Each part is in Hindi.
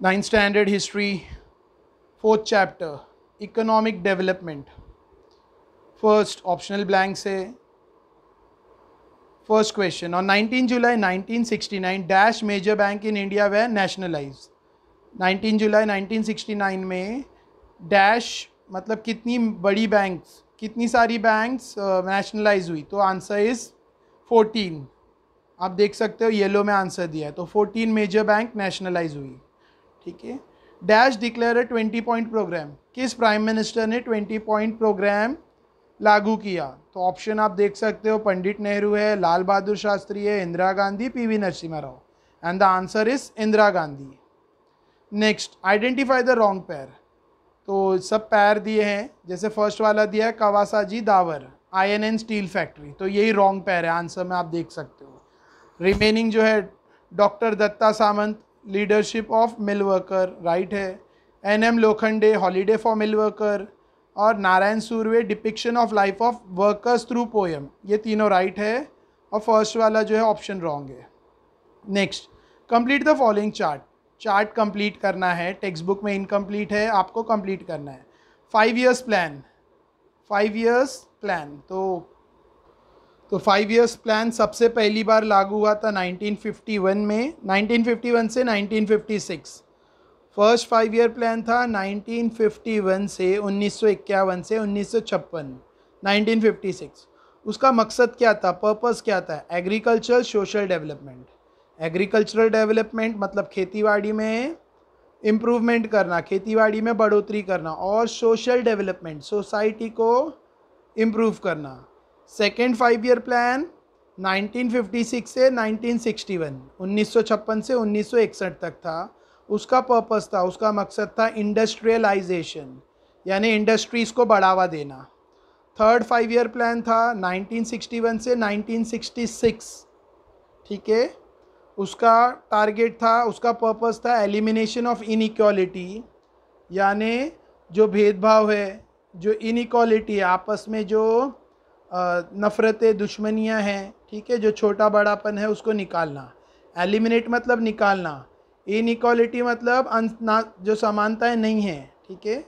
9th standard history, 4th chapter economic development. First optional blank से first question, on 19 July 1969 dash major bank in India were nationalise. 19 जुलाई 1969 में डैश मतलब कितनी बड़ी बैंक्स, कितनी सारी बैंक्स नेशनलाइज हुई, तो आंसर इज 14। आप देख सकते हो येलो में आंसर दिया है, तो 14 मेजर बैंक नेशनलाइज हुई। ठीक है। Dash declare a 20 point programme, किस प्राइम मिनिस्टर ने 20 पॉइंट प्रोग्राम लागू किया, तो ऑप्शन आप देख सकते हो पंडित नेहरू है, लाल बहादुर शास्त्री है, Indira Gandhi, PV Narasimha Rao, and the answer is Indira Gandhi. Next, identify the wrong पैर, तो सब पैर दिए हैं, जैसे फर्स्ट वाला दिया है Cowasji Davar iron and steel factory, तो यही रॉन्ग पैर है, आंसर में आप देख सकते हो। रिमेनिंग जो है doctor Datta Samant leadership of mill worker, right है। NM Lokhande holiday for mill worker, और Narayan Surve depiction of life of workers through poem, ये तीनों राइट है, और फर्स्ट वाला जो है ऑप्शन रॉन्ग है। Next, complete the following chart, chart complete करना है, टेक्स्ट बुक में इनकम्प्लीट है, आपको कंप्लीट करना है। 5 years प्लान, 5 years प्लान, तो 5 years प्लान सबसे पहली बार लागू हुआ था 1951 में, 1951 से 1956। फर्स्ट 5 year प्लान था 1951 से 1951 से 1956, 1956। उसका मकसद क्या था, पर्पस क्या था, agriculture social development. Agricultural development मतलब खेतीबाड़ी में इम्प्रूवमेंट करना, खेतीबाड़ी में बढ़ोतरी करना, और सोशल डेवलपमेंट सोसाइटी को इम्प्रूव करना। सेकेंड 5 year प्लान 1956 से 1961, 1956 से 1961 तक था। उसका पर्पस था, उसका मकसद था इंडस्ट्रियलाइजेशन, यानी इंडस्ट्रीज को बढ़ावा देना। थर्ड 5 year प्लान था 1961 से 1966, ठीक है। उसका टारगेट था, उसका पर्पस था एलिमिनेशन ऑफ इनइक्वालिटी, यानी जो भेदभाव है, जो इनइक्वालिटी है, आपस में जो नफ़रतें दुश्मनियां हैं, ठीक है, जो छोटा बड़ापन है उसको निकालना। एलिमिनेट मतलब निकालना, इनइक्वालिटी मतलब जो समानताएं नहीं है, ठीक है,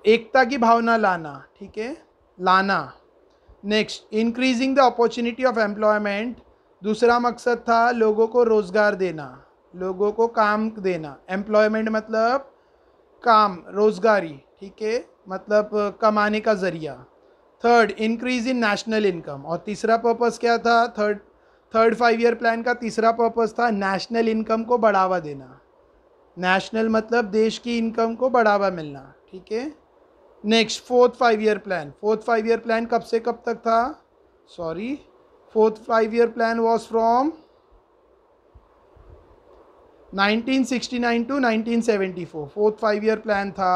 एकता की भावना लाना, ठीक है, लाना। Next, increasing the opportunity of employment, दूसरा मकसद था लोगों को रोज़गार देना, लोगों को काम देना। एम्प्लॉयमेंट मतलब काम, रोज़गारी, ठीक है, मतलब कमाने का ज़रिया। Third, increase in national income, और तीसरा पर्पस क्या था, थर्ड 5 year प्लान का तीसरा पर्पस था नेशनल इनकम को बढ़ावा देना। नेशनल मतलब देश की इनकम को बढ़ावा मिलना, ठीक है। Next, fourth 5 year plan, fourth 5 year plan कब से कब तक था, sorry, fourth 5 year plan was from 1969 to 1974। Fourth 5 year plan था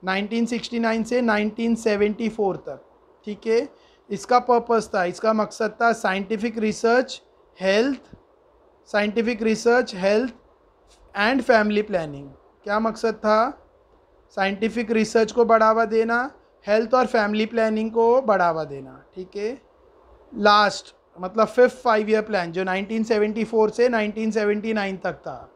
1969 से 1974 तक, ठीक है। इसका पर्पस था, इसका मकसद था scientific research, health and family planning. क्या मकसद था, साइंटिफिक रिसर्च को बढ़ावा देना, हेल्थ और फैमिली प्लानिंग को बढ़ावा देना, ठीक है। लास्ट मतलब फिफ्थ 5 year प्लान जो 1974 से 1979 तक था,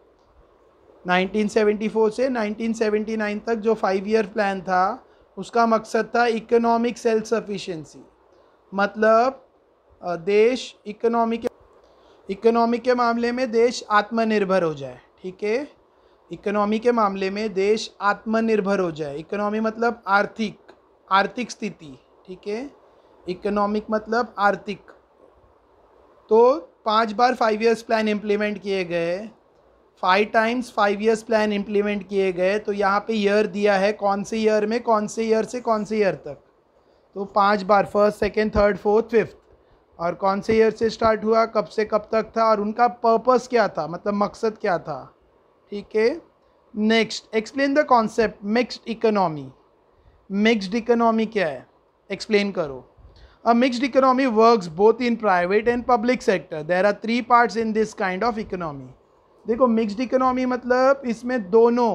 1974 से 1979 तक जो 5 year प्लान था, उसका मकसद था इकोनॉमिक सेल्फ सफिशिएंसी, मतलब देश इकोनॉमी के मामले में देश आत्मनिर्भर हो जाए, ठीक है। इकोनॉमी के मामले में देश आत्मनिर्भर हो जाए। इकोनॉमी मतलब आर्थिक स्थिति, ठीक है, इकोनॉमिक मतलब आर्थिक। तो 5 बार 5 years प्लान इम्प्लीमेंट किए गए, 5 times 5 years प्लान इम्प्लीमेंट किए गए। तो यहाँ पे ईयर दिया है, कौन से ईयर में, कौन से ईयर से कौन से ईयर तक, तो 5 बार, first, second, third, fourth, fifth, और कौन से ईयर से स्टार्ट हुआ, कब से कब तक था, और उनका पर्पस क्या था, मतलब मकसद क्या था, ठीक है। Next, explain the concept mixed economy. Mixed economy क्या है, एक्सप्लेन करो। A mixed economy works both in private and public sector. There are 3 parts in this kind of economy. देखो, मिक्स्ड इकोनॉमी मतलब इसमें दोनों,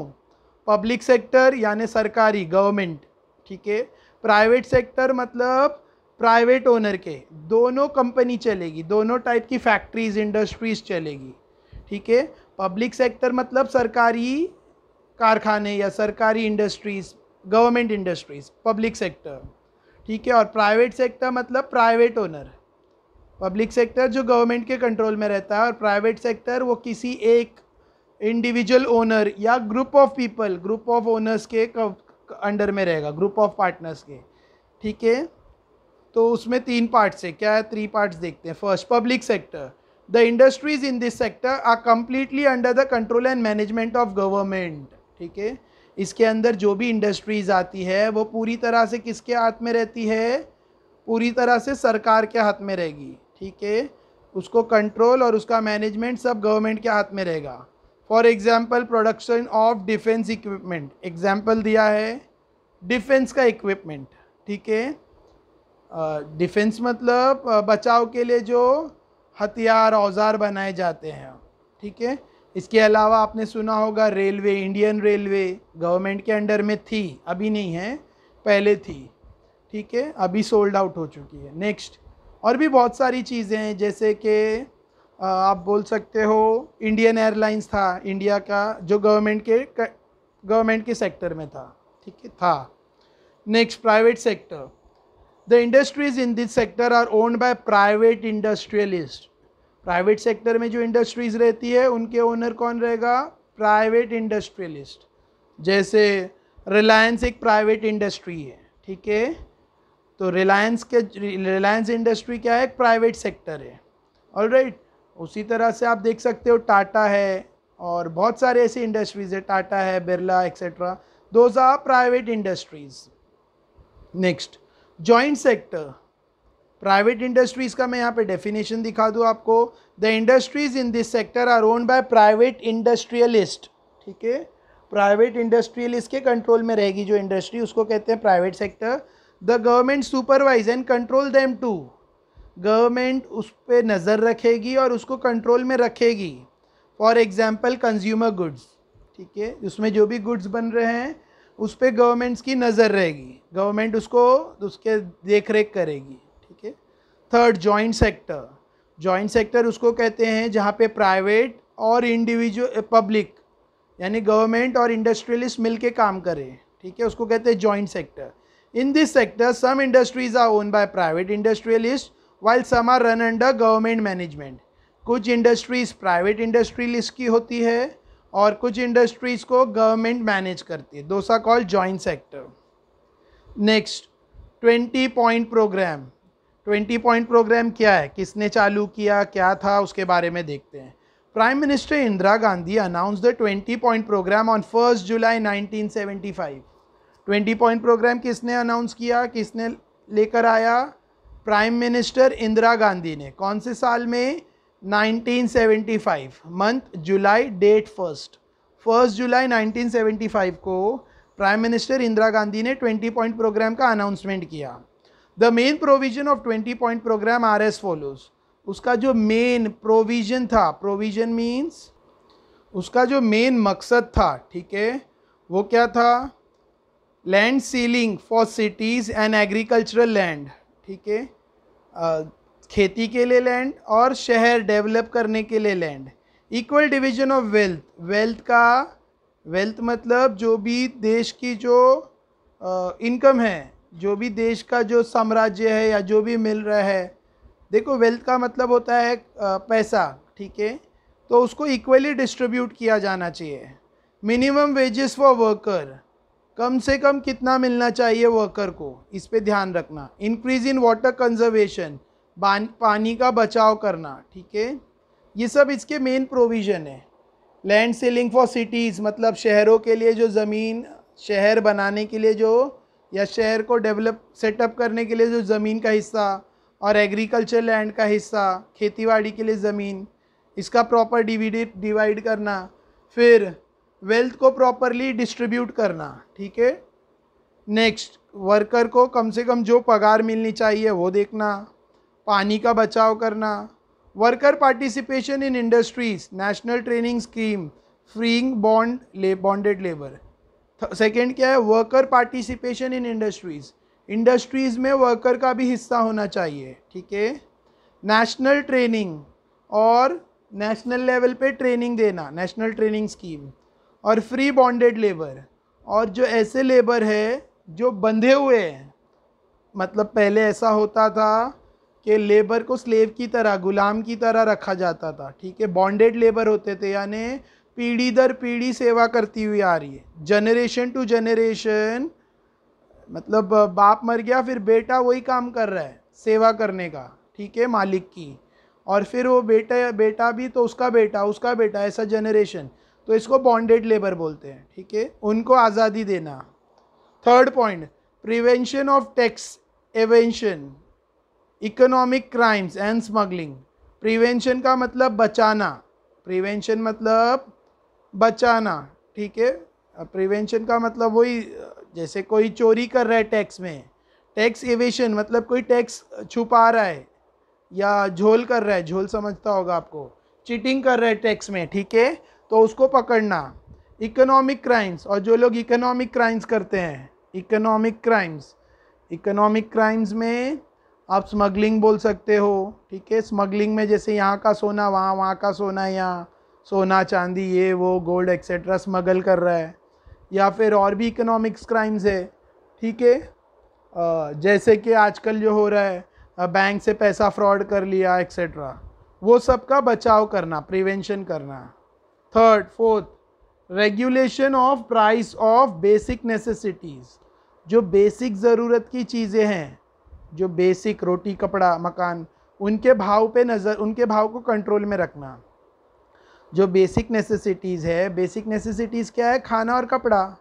पब्लिक सेक्टर यानी सरकारी गवर्नमेंट, ठीक है, प्राइवेट सेक्टर मतलब प्राइवेट ओनर के, दोनों कंपनी चलेगी, दोनों टाइप की फैक्ट्रीज इंडस्ट्रीज चलेगी, ठीक है। पब्लिक सेक्टर मतलब सरकारी कारखाने या सरकारी industries, government industries, public sector, ठीक है। और प्राइवेट सेक्टर मतलब प्राइवेट ओनर। पब्लिक सेक्टर जो गवर्नमेंट के कंट्रोल में रहता है, और प्राइवेट सेक्टर वो किसी एक इंडिविजुअल ओनर या group of people, group of owners के अंडर में रहेगा, ग्रुप ऑफ पार्टनर्स के, ठीक है। तो उसमें 3 पार्ट्स है, क्या है, 3 पार्ट्स देखते हैं। First, public sector, the industries in this sector are completely under the control and management of government, ठीक है। इसके अंदर जो भी इंडस्ट्रीज आती है वो पूरी तरह से किसके हाथ में रहती है, पूरी तरह से सरकार के हाथ में रहेगी, ठीक है। उसको कंट्रोल और उसका मैनेजमेंट सब गवर्नमेंट के हाथ में रहेगा। For example, production of defence equipment, example दिया है डिफेंस का इक्विपमेंट, ठीक है। डिफेंस मतलब बचाव के लिए जो हथियार औजार बनाए जाते हैं, ठीक है। इसके अलावा आपने सुना होगा रेलवे, इंडियन रेलवे गवर्नमेंट के अंडर में थी, अभी नहीं है, पहले थी, ठीक है, अभी सोल्ड आउट हो चुकी है। नेक्स्ट, और भी बहुत सारी चीज़ें हैं, जैसे कि आप बोल सकते हो इंडियन एयरलाइंस था, इंडिया का, जो गवर्नमेंट के सेक्टर में था, ठीक है, था। Next, private sector, the industries in this sector are owned by private industrialist. Private sector में जो इंडस्ट्रीज रहती है उनके ओनर कौन रहेगा, प्राइवेट इंडस्ट्रियलिस्ट। जैसे रिलायंस एक प्राइवेट इंडस्ट्री है, ठीक है। तो रिलायंस इंडस्ट्री क्या है, एक प्राइवेट सेक्टर है, ऑलराइट। उसी तरह से आप देख सकते हो टाटा है, और बहुत सारे ऐसे इंडस्ट्रीज है, टाटा है, Birla etcetera, those are private industries. Next, joint sector, private industries का मैं यहाँ पे डेफिनेशन दिखा दूँ आपको। The industries in this sector are owned by private industrialist, ठीक है। प्राइवेट इंडस्ट्रियलिस्ट के कंट्रोल में रहेगी जो इंडस्ट्री, उसको कहते हैं private sector. The government supervise and control them too, government उस पर नज़र रखेगी और उसको कंट्रोल में रखेगी। फॉर एग्जाम्पल कंज्यूमर गुड्स, ठीक है, उसमें जो भी गुड्स बन रहे हैं उस पर गवर्नमेंट्स की नज़र रहेगी, गवर्नमेंट उसके देख रेख करेगी, ठीक है। Third, joint sector, joint sector उसको कहते हैं जहाँ पे प्राइवेट और इंडिविजुअल, पब्लिक यानी गवर्नमेंट और इंडस्ट्रियलिस्ट मिलके काम करें, ठीक है, उसको कहते हैं joint sector. In this sector some industries are own by private industrialist while some are run under government management। कुछ इंडस्ट्रीज प्राइवेट इंडस्ट्रियलिस्ट की होती है और कुछ इंडस्ट्रीज को गवर्नमेंट मैनेज करती है, those are called joint sector. Next, 20 point programme. 20 point programme क्या है, किसने चालू किया, क्या था, उसके बारे में देखते हैं। Prime minister Indira Gandhi announce the 20 point programme on 1 July 1975। 20 point programme किसने अनाउंस किया, किसने लेकर आया, प्राइम मिनिस्टर इंदिरा गांधी ने। कौन से साल में, 1975, मंथ जुलाई, डेट 1 जुलाई 1975 को प्राइम मिनिस्टर इंदिरा गांधी ने 20 पॉइंट प्रोग्राम का अनाउंसमेंट किया। The main provision of 20 point programme are as follows. उसका जो मेन प्रोविजन था, प्रोविजन मीन्स उसका जो मेन मकसद था, ठीक है, वो क्या था, land ceiling for cities and agricultural land, ठीक है, खेती के लिए लैंड और शहर डेवलप करने के लिए land. Equal division of wealth, wealth मतलब जो भी देश की जो इनकम है, जो भी देश का जो साम्राज्य है या जो भी मिल रहा है, देखो वेल्थ का मतलब होता है पैसा, ठीक है, तो उसको इक्वली डिस्ट्रीब्यूट किया जाना चाहिए। मिनिमम वेजेस फॉर वर्कर, कम से कम कितना मिलना चाहिए वर्कर को, इस पे ध्यान रखना। इंक्रीज इन वाटर कंजर्वेशन, पानी का बचाव करना, ठीक है, ये सब इसके मेन प्रोविज़न है। लैंड सीलिंग फॉर सिटीज़ मतलब शहरों के लिए जो ज़मीन, शहर बनाने के लिए जो, या शहर को डेवलप सेटअप करने के लिए जो ज़मीन का हिस्सा, और एग्रीकल्चर लैंड का हिस्सा, खेतीबाड़ी के लिए ज़मीन, इसका प्रॉपर डिवाइड करना। फिर वेल्थ को प्रॉपरली डिस्ट्रीब्यूट करना, ठीक है। नेक्स्ट, वर्कर को कम से कम जो पगार मिलनी चाहिए वो देखना। पानी का बचाव करना। Worker participation in industries, national training scheme, freeing bonded labour. Second क्या है, worker participation in industries, industries में वर्कर का भी हिस्सा होना चाहिए, ठीक है। नेशनल ट्रेनिंग और नेशनल लेवल पे ट्रेनिंग देना, नेशनल ट्रेनिंग स्कीम, और फ्री बॉन्डेड लेबर, और जो ऐसे लेबर है जो बंधे हुए हैं, मतलब पहले ऐसा होता था कि लेबर को स्लेव की तरह, गुलाम की तरह रखा जाता था, ठीक है, बॉन्डेड लेबर होते थे, यानी पीढ़ी दर पीढ़ी सेवा करती हुई आ रही है, जनरेशन टू जनरेशन, मतलब बाप मर गया फिर बेटा वही काम कर रहा है सेवा करने का, ठीक है, मालिक की, और फिर वो बेटा भी तो उसका बेटा ऐसा जनरेशन, तो इसको बॉन्डेड लेबर बोलते हैं, ठीक है, उनको आज़ादी देना। Third point, prevention of tax evasion, economic crimes and smuggling. Prevention का मतलब बचाना, प्रिवेंशन मतलब बचाना, ठीक है, प्रिवेंशन का मतलब वही, जैसे कोई चोरी कर रहा है टैक्स में, टैक्स एवेशन मतलब कोई टैक्स छुपा रहा है या झोल कर रहा है, झोल समझता होगा आपको, चीटिंग कर रहा है टैक्स में, ठीक है, तो उसको पकड़ना। इकोनॉमिक क्राइम्स, और जो लोग इकोनॉमिक क्राइम्स करते हैं, इकोनॉमिक क्राइम्स में आप स्मगलिंग बोल सकते हो, ठीक है, स्मगलिंग में जैसे यहाँ का सोना वहाँ, वहाँ का सोना यहाँ, सोना चांदी ये वो गोल्ड एक्सेट्रा स्मगल कर रहा है, या फिर और भी इकोनॉमिक्स क्राइम्स है, ठीक है, जैसे कि आजकल जो हो रहा है बैंक से पैसा फ्रॉड कर लिया एक्सेट्रा, वो सब का बचाव करना, प्रिवेंशन करना। Fourth, regulation of price of basic necessities, जो बेसिक ज़रूरत की चीज़ें हैं, जो बेसिक रोटी कपड़ा मकान, उनके भाव पे नज़र, उनके भाव को कंट्रोल में रखना। जो बेसिक नेसेसिटीज़ है, बेसिक नेसेसिटीज़ क्या है, खाना और कपड़ा,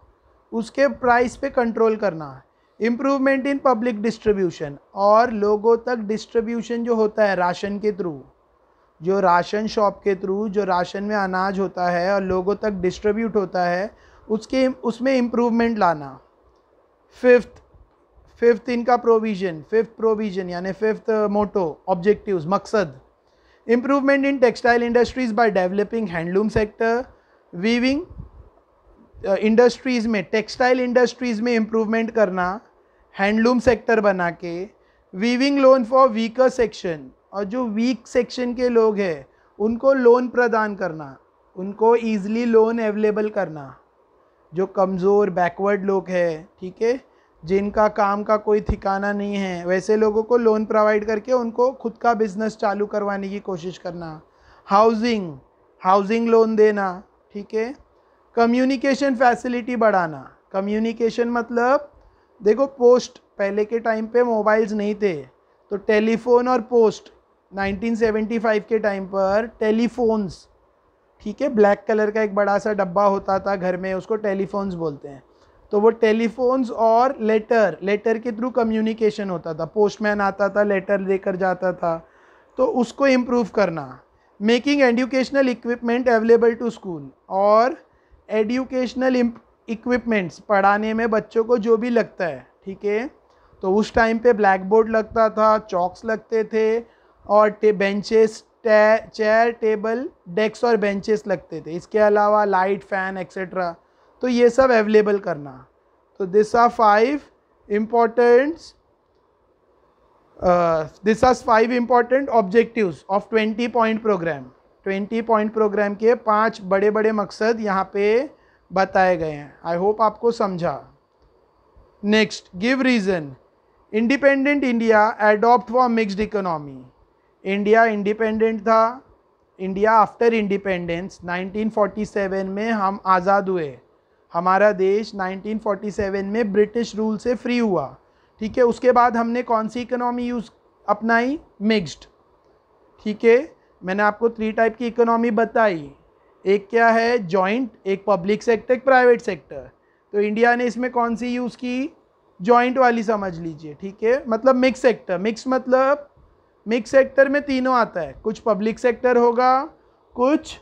उसके प्राइस पे कंट्रोल करना। इम्प्रूवमेंट इन पब्लिक डिस्ट्रीब्यूशन, और लोगों तक डिस्ट्रीब्यूशन जो होता है राशन के थ्रू, जो राशन शॉप के थ्रू जो राशन में अनाज होता है और लोगों तक डिस्ट्रीब्यूट होता है, उसमें इम्प्रूवमेंट लाना। फिफ्थ इनका प्रोविज़न यानी फिफ्थ मोटो, ऑब्जेक्टिव्स, मकसद, improvement in textile industries by developing handloom sector, weaving industries में, टेक्सटाइल इंडस्ट्रीज़ में इम्प्रूवमेंट करना, हैंडलूम सेक्टर बना के, weaving loan for weaker section, और जो वीक सेक्शन के लोग हैं उनको लोन प्रदान करना, उनको ईज़िली लोन अवेलेबल करना, जो कमज़ोर बैकवर्ड लोग हैं, ठीक है, जिनका काम का कोई ठिकाना नहीं है, वैसे लोगों को लोन प्रोवाइड करके उनको खुद का बिजनेस चालू करवाने की कोशिश करना। हाउसिंग लोन देना, ठीक है। कम्युनिकेशन फैसिलिटी बढ़ाना, कम्युनिकेशन मतलब देखो, पोस्ट, पहले के टाइम पे मोबाइल्स नहीं थे, तो टेलीफोन और पोस्ट 1975 के टाइम पर टेलीफोन्स, ठीक है, ब्लैक कलर का एक बड़ा सा डब्बा होता था घर में, उसको टेलीफोन्स बोलते हैं, तो वो टेलीफोन्स और लेटर के थ्रू कम्युनिकेशन होता था, पोस्टमैन आता था लेटर लेकर जाता था, तो उसको इम्प्रूव करना। Making educational equipment available to school, और एजुकेशनल इक्विपमेंट्स, पढ़ाने में बच्चों को जो भी लगता है, ठीक है, तो उस टाइम पे ब्लैक बोर्ड लगता था, चॉक्स लगते थे, और बेंचेस, चेयर टेबल डेस्क और बेंचेस लगते थे, इसके अलावा लाइट फैन एक्सेट्रा, तो ये सब अवेलेबल करना। तो this are 5 important objectives of 20 point programme. 20 point प्रोग्राम के 5 बड़े बड़े मकसद यहाँ पे बताए गए हैं। आई होप आपको समझा। Next, give reason. Independent India adopt for mixed economy. India independent था, इंडिया आफ्टर इंडिपेंडेंस 1947 में हम आज़ाद हुए, हमारा देश 1947 में ब्रिटिश रूल से फ्री हुआ, ठीक है। उसके बाद हमने कौन सी इकोनॉमी अपनाई, मिक्स्ड, ठीक है। मैंने आपको 3 टाइप की इकोनॉमी बताई, एक क्या है जॉइंट, एक पब्लिक सेक्टर, एक प्राइवेट सेक्टर। तो इंडिया ने इसमें कौन सी यूज़ की, जॉइंट वाली समझ लीजिए, ठीक है, मतलब मिक्स सेक्टर। मिक्स सेक्टर में तीनों आता है, कुछ पब्लिक सेक्टर होगा, कुछ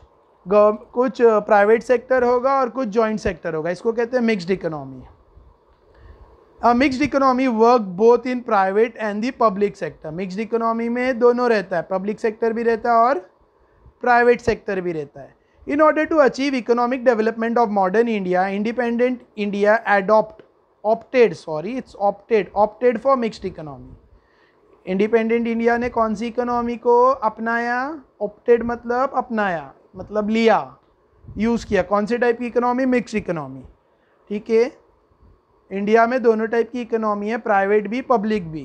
प्राइवेट सेक्टर होगा और कुछ जॉइंट सेक्टर होगा, इसको कहते हैं mixed economy. Mixed economy work both in private and the public sector. Mixed economy में दोनों रहता है, पब्लिक सेक्टर भी रहता है और प्राइवेट सेक्टर भी रहता है। In order to achieve economic development of modern India, independent India opted for mixed economy. Independent India ने कौन सी इकोनॉमी को अपनाया? ऑप्टेड मतलब अपनाया, मतलब लिया, यूज़ किया। कौन से टाइप की इकोनॉमी? Mixed economy. ठीक है, इंडिया में दोनों टाइप की इकोनॉमी है, प्राइवेट भी पब्लिक भी,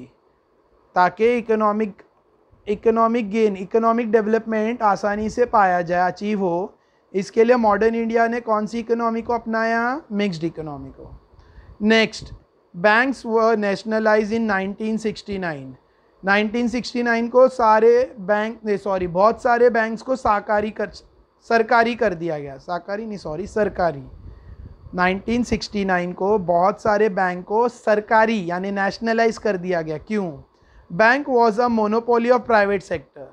ताकि इकोनॉमिक गेन, इकोनॉमिक डेवलपमेंट आसानी से पाया जाए, अचीव हो। इसके लिए मॉडर्न इंडिया ने कौन सी इकोनॉमी को अपनाया? मिक्स्ड इकोनॉमी को। नेक्स्ट, बैंक्स वर नेशनलाइज इन 1969। 1969 को बहुत सारे बैंक्स को सरकारी कर दिया गया। सरकारी। 1969 को बहुत सारे बैंक को सरकारी यानी नेशनलाइज कर दिया गया। क्यों? Bank was a monopoly of private sector.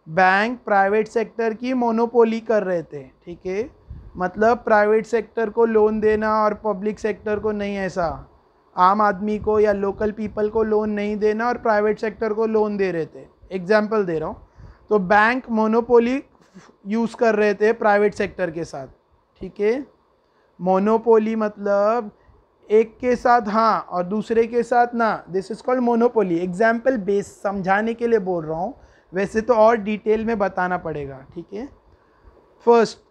Bank private sector की मोनोपोली कर रहे थे। ठीक है, मतलब प्राइवेट सेक्टर को लोन देना और पब्लिक सेक्टर को नहीं, ऐसा आम आदमी को या लोकल पीपल को लोन नहीं देना और प्राइवेट सेक्टर को लोन दे रहे थे। एग्जाम्पल दे रहा हूँ। तो बैंक मोनोपोली यूज़ कर रहे थे प्राइवेट सेक्टर के साथ। ठीक है, मोनोपोली मतलब एक के साथ हाँ और दूसरे के साथ ना, this is called monopoly. Example base समझाने के लिए बोल रहा हूँ, वैसे तो और डिटेल में बताना पड़ेगा। ठीक है,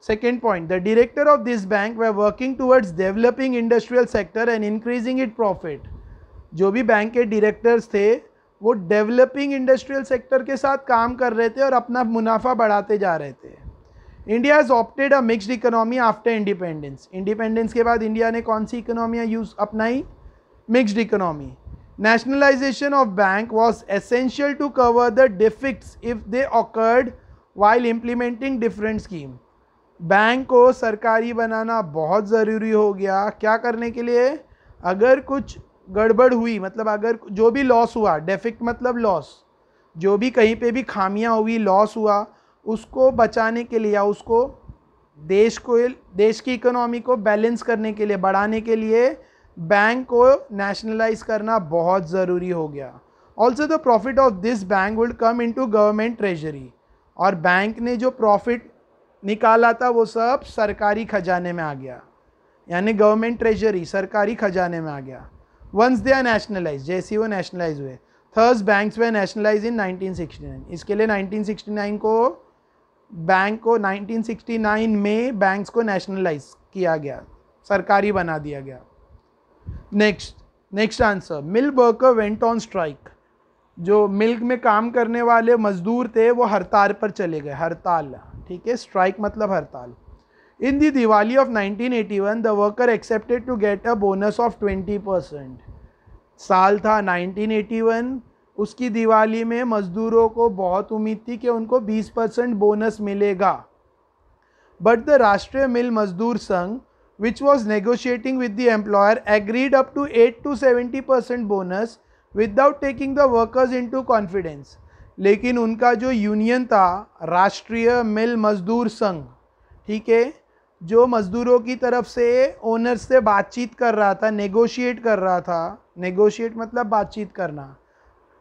second point, the director of this bank were working towards developing industrial sector and increasing it profit. जो भी बैंक के डायरेक्टर्स थे वो डेवलपिंग इंडस्ट्रियल सेक्टर के साथ काम कर रहे थे और अपना मुनाफा बढ़ाते जा रहे थे। India has opted a mixed economy after independence. Independence के बाद इंडिया ने कौन सी इकोनॉमी अपनाई? Mixed economy. Nationalization of bank was essential to cover the defects if they occurred while implementing different scheme. Bank को सरकारी बनाना बहुत ज़रूरी हो गया। क्या करने के लिए? अगर कुछ गड़बड़ हुई, मतलब अगर जो भी लॉस हुआ, डेफेक्ट मतलब लॉस, जो भी कहीं पे भी खामियां हुई, लॉस हुआ, उसको बचाने के लिए या उसको देश की इकोनॉमी को बैलेंस करने के लिए, बढ़ाने के लिए बैंक को नेशनलाइज करना बहुत ज़रूरी हो गया। Also the profit of this bank would come into government treasury. और बैंक ने जो प्रॉफिट निकाला था वो सब सरकारी खजाने में आ गया, यानी गवर्नमेंट ट्रेजरी, सरकारी खजाने में आ गया। वंस दे आर नेशनलाइज, जैसे वो नेशनलाइज हुए। थर्स बैंक्स वे नेशनलाइज इन 1969। इसके लिए 1969 में बैंक्स को नेशनलाइज किया गया, सरकारी बना दिया गया। Next answer, mill worker went on strike. जो मिल्क में काम करने वाले मजदूर थे वो हड़ताल पर चले गए। हड़ताल, ठीक है, स्ट्राइक मतलब हड़ताल। In the Diwali of 1981 the worker accepted to get a bonus of 20%। साल था 1981, उसकी दिवाली में मजदूरों को बहुत उम्मीद थी कि उनको 20% बोनस मिलेगा। बट द राष्ट्रीय मिल मजदूर संघ which was negotiating with the employer agreed up to 8 to 70% bonus without taking the workers into confidence। लेकिन उनका जो यूनियन था, राष्ट्रीय मिल मजदूर संघ, ठीक है, जो मजदूरों की तरफ से ओनर्स से बातचीत कर रहा था, नेगोशिएट कर रहा था, नेगोशिएट मतलब बातचीत करना,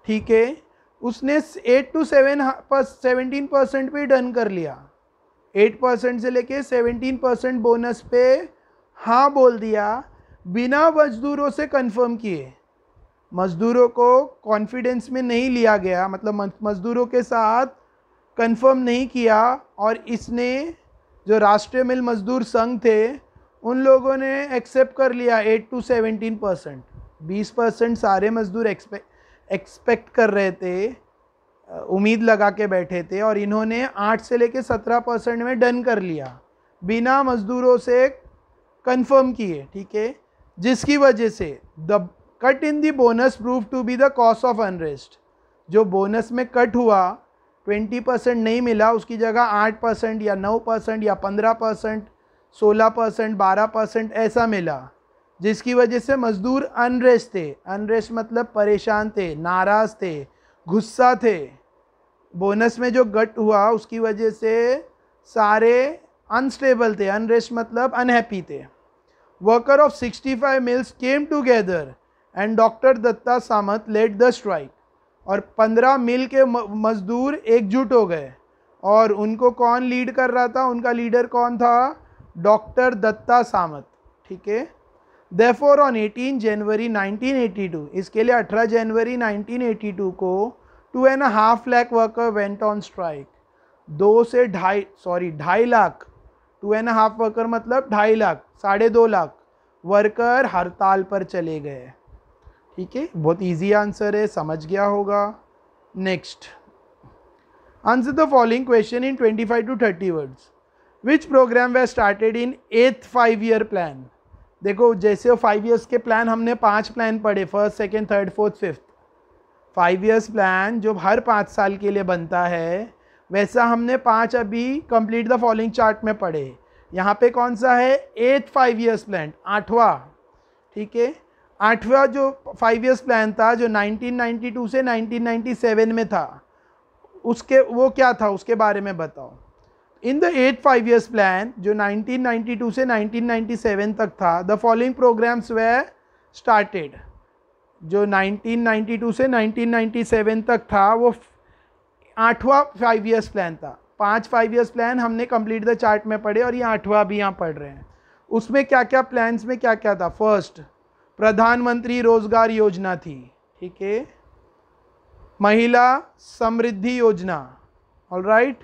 ठीक है, उसने 8 to 17% पे डन कर लिया। 8% से लेके 17% बोनस पे हाँ बोल दिया, बिना मजदूरों से कंफर्म किए। मजदूरों को कॉन्फिडेंस में नहीं लिया गया, मतलब मजदूरों के साथ कंफर्म नहीं किया। और इसने, जो राष्ट्रीय मिल मजदूर संघ थे, उन लोगों ने एक्सेप्ट कर लिया 8 to 17%। 20% सारे मजदूर एक्सपेक्ट कर रहे थे, उम्मीद लगा के बैठे थे, और इन्होंने 8 से लेके 17% में डन कर लिया, बिना मजदूरों से कंफर्म किए, ठीक है, जिसकी वजह से the cut in the bonus prove to be the cause of unrest. जो बोनस में कट हुआ, 20% नहीं मिला, उसकी जगह 8% या 9% या 15%, 16%, 12% ऐसा मिला, जिसकी वजह से मजदूर अनरेस्ट थे। अनरेस्ट मतलब परेशान थे, नाराज़ थे, गुस्सा थे। बोनस में जो कट हुआ उसकी वजह से सारे अनस्टेबल थे, अनरेस्ट मतलब अनहैप्पी थे। Worker of 65 mills came together and doctor Datta Samant led the strike. और 15 मिल के मजदूर एकजुट हो गए, और उनको कौन लीड कर रहा था? उनका लीडर कौन था? डॉक्टर दत्ता सामंत, ठीक है। Therefore on 18 जनवरी 1982, इसके लिए 18 जनवरी 1982 को 2.5 lakh worker went on strike. 2.5 lakh, 2.5 worker मतलब 2.5 लाख, 2.5 लाख वर्कर हड़ताल पर चले गए। ठीक है, बहुत इजी आंसर है, समझ गया होगा। Next, answer the following question in 25 to 30 words. Which programme way started in 8th 5-year plan. देखो जैसे 5 years के प्लान हमने 5 प्लान पढ़े, first, second, third, fourth, fifth. 5 years plan जो हर 5 साल के लिए बनता है, वैसा हमने 5 अभी कंप्लीट द फॉलोइंग चार्ट में पढ़े। यहाँ पे कौन सा है? 8th 5 years plan, 8वां। ठीक है, 8वां जो 5 years प्लान था, जो 1992 से 1997 में था, उसके वो क्या था उसके बारे में बताओ। In the 8th 5 years plan जो 1992 से 1997 तक था, the following programs were started. जो 1992 से 1997 तक था वो 8वां 5 years प्लान था। 5 5 years प्लान हमने कंप्लीट द चार्ट में पढ़े और ये 8वां भी यहाँ पढ़ रहे हैं। उसमें क्या क्या प्लान्स में क्या क्या था? फर्स्ट, प्रधानमंत्री रोजगार योजना थी। ठीक है, महिला समृद्धि योजना। ऑलराइट,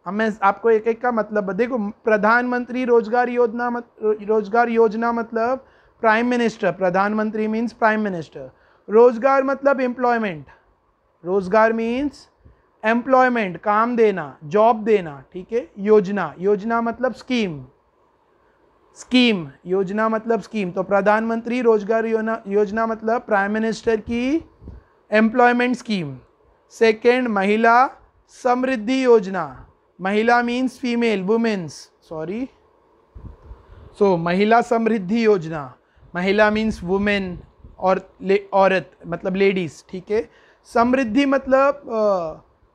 अब मैं आपको एक एक का मतलब देखो। प्रधानमंत्री रोजगार योजना मतलब प्राइम मिनिस्टर। प्रधानमंत्री मीन्स प्राइम मिनिस्टर। रोजगार मतलब एम्प्लॉयमेंट। रोजगार मीन्स एम्प्लॉयमेंट, काम देना, जॉब देना। ठीक है, योजना मतलब स्कीम। योजना मतलब स्कीम। तो प्रधानमंत्री रोजगार योजना मतलब प्राइम मिनिस्टर की एम्प्लॉयमेंट स्कीम। सेकेंड, महिला समृद्धि योजना। महिला मीन्स फीमेल, वुमेन्स, सॉरी। सो महिला समृद्धि योजना, महिला मीन्स वुमेन और औरत मतलब लेडीज। ठीक है, समृद्धि मतलब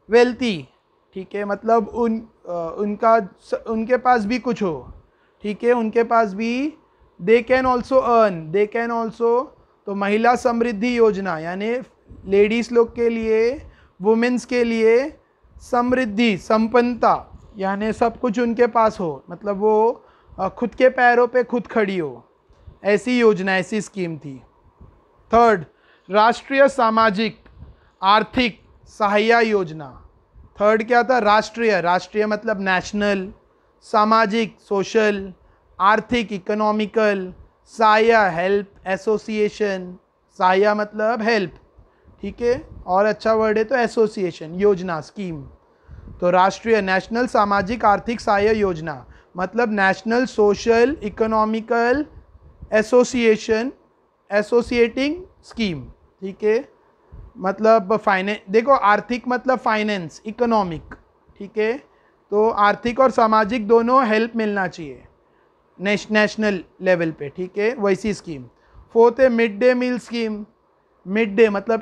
वेल्थी। ठीक है, मतलब उनके पास भी कुछ हो। ठीक है, उनके पास भी, दे कैन ऑल्सो अर्न। तो महिला समृद्धि योजना यानी लेडीज लोग के लिए, वुमेन्स के लिए समृद्धि, संपन्नता, यानी सब कुछ उनके पास हो, मतलब वो खुद के पैरों पे खुद खड़ी हो, ऐसी योजना, ऐसी स्कीम थी। थर्ड, राष्ट्रीय सामाजिक आर्थिक सहायता योजना। थर्ड क्या था? राष्ट्रीय मतलब नेशनल, सामाजिक सोशल, आर्थिक इकोनॉमिकल, सहायता हेल्प, एसोसिएशन। सहायता मतलब हेल्प। ठीक है, और अच्छा वर्ड है तो एसोसिएशन, योजना, स्कीम। तो राष्ट्रीय, नेशनल सामाजिक आर्थिक सहायता योजना मतलब national social economical associating scheme. ठीक है, मतलब फाइनेंस, देखो आर्थिक मतलब फाइनेंस, इकोनॉमिक। ठीक है, तो आर्थिक और सामाजिक दोनों हेल्प मिलना चाहिए नेशनल लेवल पे। ठीक है, वैसी स्कीम। फोर्थ है mid day meal scheme. Mid day मतलब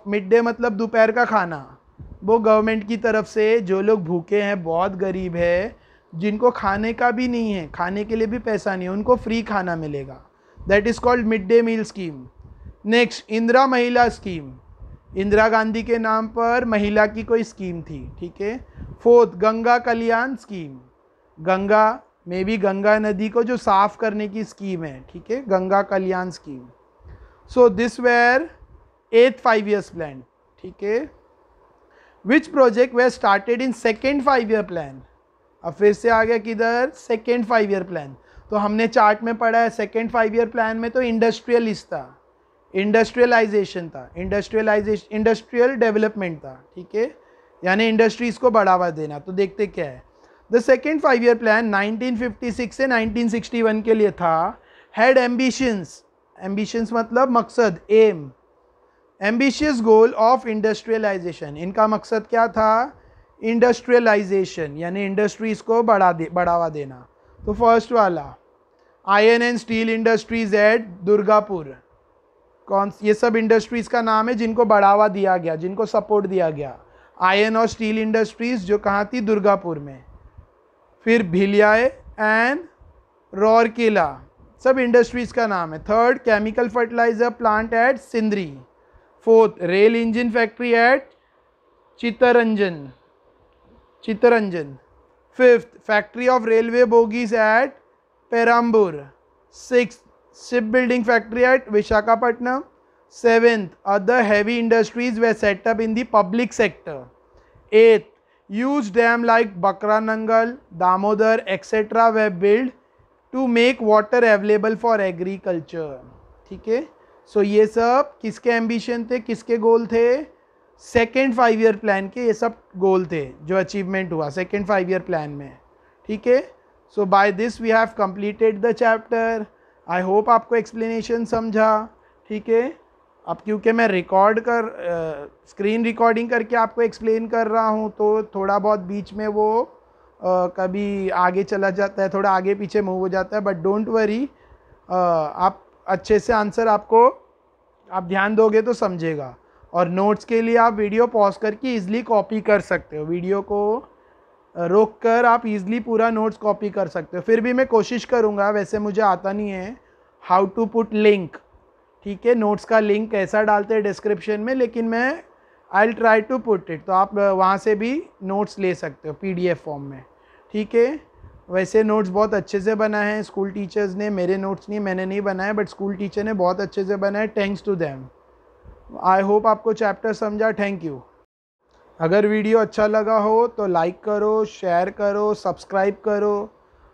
मिड डे मतलब दोपहर का खाना। वो गवर्नमेंट की तरफ से जो लोग भूखे हैं, बहुत गरीब है, जिनको खाने का भी नहीं है, खाने के लिए भी पैसा नहीं है, उनको फ्री खाना मिलेगा। That is called mid day meal scheme. Next, Indira Mahila scheme. Indira Gandhi के नाम पर महिला की कोई स्कीम थी। ठीक है। Fourth, Ganga Kalyan scheme. गंगा में भी गंगा नदी को जो साफ करने की स्कीम है। ठीक है, Ganga Kalyan scheme. So this were 8th 5 years plan. ठीक है। Which project were started in 2nd 5 year plan. अब फिर से आ गया किधर? 2nd 5 year plan. तो हमने चार्ट में पढ़ा है 2nd 5 year प्लान में तो इंडस्ट्रियलिस्ट था, इंडस्ट्रियलाइजेशन था, इंडस्ट्रियल डेवलपमेंट था। ठीक है, यानी इंडस्ट्रीज को बढ़ावा देना। तो देखते क्या है। द 2nd 5 year प्लान 1956 से 1961 के लिए था। हैड एम्बिशंस, एम्बिशंस मतलब मकसद, एम, एम्बिशियस गोल ऑफ इंडस्ट्रियलाइजेशन। इनका मकसद क्या था? इंडस्ट्रियलाइजेशन, यानी इंडस्ट्रीज को बढ़ावा देना। तो फर्स्ट वाला, iron and steel industries at Durgapur. कौन, ये सब इंडस्ट्रीज का नाम है जिनको बढ़ावा दिया गया, जिनको सपोर्ट दिया गया। आयरन और स्टील इंडस्ट्रीज जो कहाँ थी? दुर्गापुर में। फिर भिलियाए एंड रौरकेला, सब इंडस्ट्रीज का नाम है। Third, chemical fertiliser plant at Sindri. Fourth, rail engine factory at Chittaranjan. Fifth, factory of railway bogies at Perambur. Six, ship building factory at Visakhapatnam. 7th, other heavy industries were set up in the public sector. 8th, huge dam like Bakra Nangal, Damodar, etc. were built to make water available for agriculture. ठीक है, सो ये सब किसके एम्बिशन थे, किसके गोल थे, सेकेंड 5 ईयर प्लान के ये सब गोल थे जो अचीवमेंट हुआ सेकेंड 5 ईयर प्लान में. ठीक है, so by this we have completed the chapter. I hope आपको एक्सप्लेनेशन समझा. ठीक है, अब क्योंकि मैं स्क्रीन रिकॉर्डिंग करके आपको एक्सप्लेन कर रहा हूँ तो थोड़ा बहुत बीच में वो कभी आगे चला जाता है, थोड़ा आगे पीछे मूव हो जाता है, बट डोंट वरी, आप अच्छे से आंसर आप ध्यान दोगे तो समझेगा. और नोट्स के लिए आप वीडियो पॉज करके ईजिली कॉपी कर सकते हो, वीडियो को रोक कर आप ईजिली पूरा नोट्स कॉपी कर सकते हो. फिर भी मैं कोशिश करूँगा, वैसे मुझे आता नहीं है हाउ टू पुट लिंक. ठीक है, नोट्स का लिंक कैसा डालते हैं डिस्क्रिप्शन में, लेकिन मैं I will try to put it, तो आप वहाँ से भी नोट्स ले सकते हो PDF फॉर्म में. ठीक है, वैसे नोट्स बहुत अच्छे से बनाए हैं स्कूल टीचर्स ने, मेरे नोट्स नहीं, मैंने नहीं बनाए, बट स्कूल टीचर ने बहुत अच्छे से बनाए, thanks to them. I hope आपको चैप्टर समझा. Thank you. अगर वीडियो अच्छा लगा हो तो लाइक करो, शेयर करो, सब्सक्राइब करो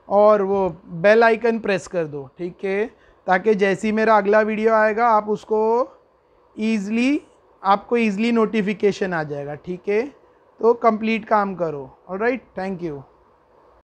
और वो बेल आइकन प्रेस कर दो. ठीक है, ताकि जैसे ही मेरा अगला वीडियो आएगा आपको ईज़िली नोटिफिकेशन आ जाएगा. ठीक है, तो कंप्लीट काम करो. Alright, thank you.